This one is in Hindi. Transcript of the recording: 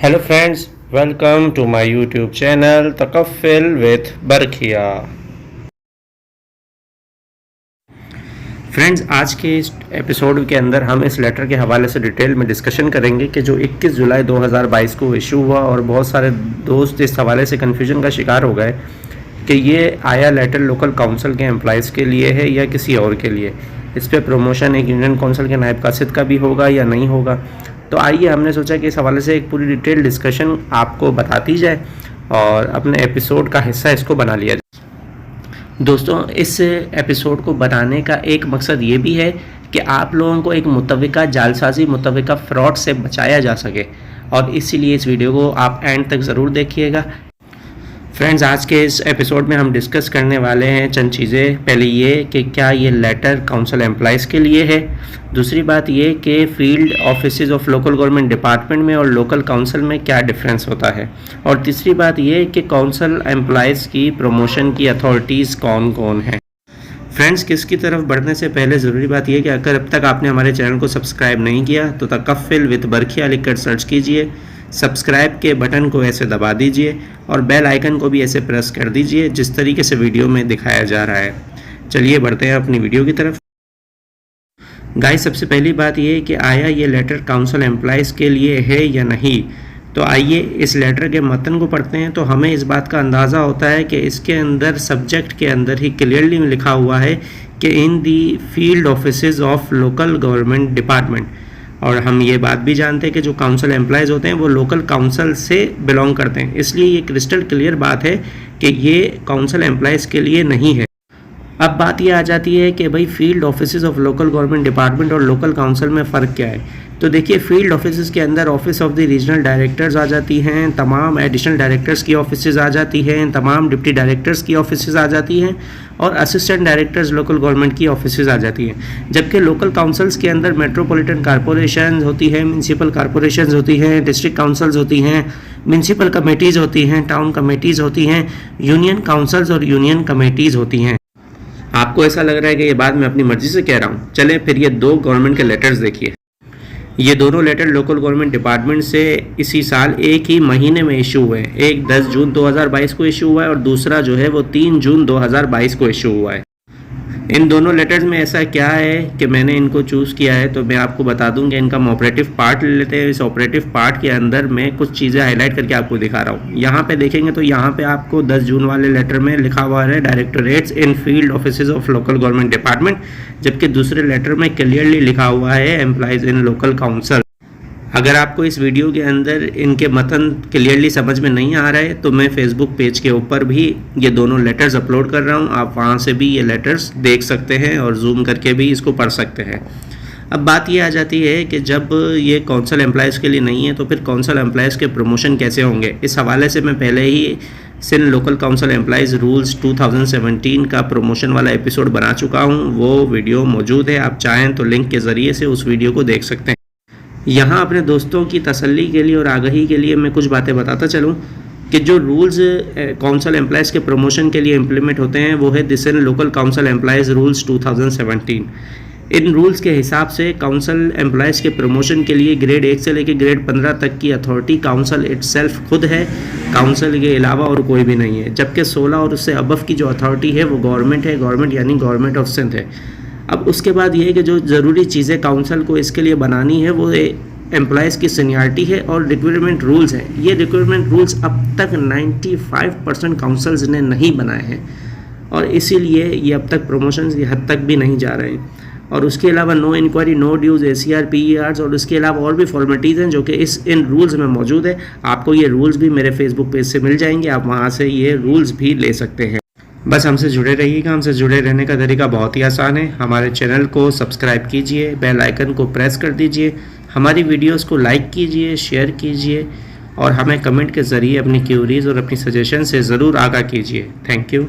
Hello friends, welcome to my YouTube channel तकफ़िल विद बरखिया। फ्रेंड्स, आज के इस एपिसोड के अंदर हम इस लेटर के हवाले से डिटेल में डिस्कशन करेंगे कि जो 21 जुलाई 2022 को इशू हुआ और बहुत सारे दोस्त इस हवाले से कन्फ्यूजन का शिकार हो गए कि ये आया लेटर लोकल काउंसिल के एम्प्लॉइज़ के लिए है या किसी और के लिए। इस पर प्रमोशन एक यूनियन काउंसिल के नायब कासिद का भी होगा या नहीं होगा। तो आइए, हमने सोचा कि इस हवाले से एक पूरी डिटेल डिस्कशन आपको बताती जाए और अपने एपिसोड का हिस्सा इसको बना लिया जाए। दोस्तों, इस एपिसोड को बनाने का एक मकसद ये भी है कि आप लोगों को एक मुतविका जालसाजी, मुतविका फ्रॉड से बचाया जा सके, और इसीलिए इस वीडियो को आप एंड तक ज़रूर देखिएगा। फ्रेंड्स, आज के इस एपिसोड में हम डिस्कस करने वाले हैं चंद चीज़ें। पहले ये कि क्या ये लेटर काउंसिल एम्प्लॉइज़ के लिए है। दूसरी बात ये कि field offices of local government department में और लोकल काउंसिल में क्या डिफरेंस होता है। और तीसरी बात ये कि काउंसिल एम्प्लॉइज़ की प्रमोशन की अथॉरिटीज़ कौन कौन हैं। फ्रेंड्स, किसकी तरफ बढ़ने से पहले ज़रूरी बात यह कि अगर अब तक आपने हमारे चैनल को सब्सक्राइब नहीं किया तो तकफ़िल विद बरखिया लिखकर सर्च कीजिए, सब्सक्राइब के बटन को ऐसे दबा दीजिए और बेल आइकन को भी ऐसे प्रेस कर दीजिए जिस तरीके से वीडियो में दिखाया जा रहा है। चलिए बढ़ते हैं अपनी वीडियो की तरफ। गाइस, सबसे पहली बात ये है कि आया ये लेटर काउंसिल एम्प्लॉइज़ के लिए है या नहीं। तो आइए इस लेटर के मतन को पढ़ते हैं तो हमें इस बात का अंदाज़ा होता है कि इसके अंदर सब्जेक्ट के अंदर ही क्लियरली लिखा हुआ है कि in the field offices of local government department. और हम ये बात भी जानते हैं कि जो काउंसिल एम्प्लॉयज़ होते हैं वो लोकल काउंसिल से बिलोंग करते हैं, इसलिए ये क्रिस्टल क्लियर बात है कि ये काउंसिल एम्प्लॉयज़ के लिए नहीं है। अब बात ये आ जाती है कि भाई field offices of local government department और लोकल काउंसिल में फ़र्क क्या है। तो देखिए, फील्ड ऑफिसेज के अंदर office of the regional directors आ जाती हैं, तमाम एडिशनल डायरेक्टर्स की ऑफिसेज आ जाती हैं, तमाम डिप्टी डायरेक्टर्स की ऑफिसेज आ जाती हैं और असिस्टेंट डायरेक्टर्स लोकल गवर्नमेंट की ऑफिसेज आ जाती हैं। जबकि लोकल काउंसिल्स के अंदर मेट्रोपॉलिटन कॉरपोरेशन होती है, म्यूनसिपल कॉरपोरेशन होती हैं, डिस्ट्रिक्ट काउंसिल्स होती हैं, म्यूनसिपल कमेटीज़ होती हैं, टाउन कमेटीज़ होती हैं, यूनियन काउंसिल्स और यूनियन कमेटीज़ होती हैं। आपको ऐसा लग रहा है कि ये बात मैं अपनी मर्जी से कह रहा हूँ। चलें फिर ये दो गवर्नमेंट के लेटर्स देखिए। ये दोनों लेटर लोकल गवर्नमेंट डिपार्टमेंट से इसी साल एक ही महीने में इशू हुए हैं। एक 10 जून 2022 को इशू हुआ है और दूसरा जो है वो 3 जून 2022 को इशू हुआ है। इन दोनों लेटर्स में ऐसा क्या है कि मैंने इनको चूज़ किया है, तो मैं आपको बता दूं कि इनका हम ऑपरेटिव पार्ट ले लेते हैं। इस ऑपरेटिव पार्ट के अंदर मैं कुछ चीज़ें हाईलाइट करके आपको दिखा रहा हूँ। यहाँ पे देखेंगे तो यहाँ पे आपको 10 जून वाले लेटर में लिखा हुआ है directorates in field offices of local government department, जबकि दूसरे लेटर में क्लियरली लिखा हुआ है एम्प्लॉइज इन लोकल काउंसिल। अगर आपको इस वीडियो के अंदर इनके मतन क्लियरली समझ में नहीं आ रहा है तो मैं फेसबुक पेज के ऊपर भी ये दोनों लेटर्स अपलोड कर रहा हूँ, आप वहाँ से भी ये लेटर्स देख सकते हैं और जूम करके भी इसको पढ़ सकते हैं। अब बात ये आ जाती है कि जब ये काउंसिल एम्प्लॉयज़ के लिए नहीं है तो फिर काउंसिल एम्प्लॉयज़ के प्रमोशन कैसे होंगे। इस हवाले से मैं पहले ही Sindh local council employees rules 2017 का प्रमोशन वाला एपिसोड बना चुका हूँ। वो वीडियो मौजूद है, आप चाहें तो लिंक के ज़रिए से उस वीडियो को देख सकते हैं। यहाँ अपने दोस्तों की तसल्ली के लिए और आगाही के लिए मैं कुछ बातें बताता चलूँ कि जो रूल्स काउंसिल एम्प्लॉयज़ के प्रमोशन के लिए इम्प्लीमेंट होते हैं वो है this in local council employees rules 2017। In rules के हिसाब से काउंसिल एम्प्लॉयज़ के प्रमोशन के लिए ग्रेड 1 से लेकर ग्रेड 15 तक की अथॉरिटी काउंसिल इटसेल्फ खुद है, काउंसिल के अलावा और कोई भी नहीं है। जबकि 16 और उससे अबव की जो अथॉरिटी है वो गवर्नमेंट है, गवर्नमेंट यानी गवर्नमेंट ऑफ सिंध है। अब उसके बाद ये है कि जो ज़रूरी चीज़ें काउंसिल को इसके लिए बनानी है वो एम्प्लॉयज़ की सीनियरिटी है और रिक्रूटमेंट रूल्स हैं। ये रिक्रूटमेंट रूल्स अब तक 95% काउंसिल्स ने नहीं बनाए हैं और इसीलिए ये अब तक प्रमोशन की हद तक भी नहीं जा रहे हैं। और उसके अलावा नो इंक्वायरी, नो ड्यूज़, ACR, PERs और उसके अलावा और भी फॉर्मेलिटीज़ हैं जो कि इन रूल्स में मौजूद है। आपको ये रूल्स भी मेरे फेसबुक पेज से मिल जाएंगे, आप वहाँ से ये रूल्स भी ले सकते हैं। बस हमसे जुड़े रहिएगा। हमसे जुड़े रहने का तरीका बहुत ही आसान है। हमारे चैनल को सब्सक्राइब कीजिए, बेल आइकन को प्रेस कर दीजिए, हमारी वीडियोस को लाइक कीजिए, शेयर कीजिए और हमें कमेंट के ज़रिए अपनी क्यूरीज़ और अपनी सजेशन से ज़रूर आगाह कीजिए। Thank you.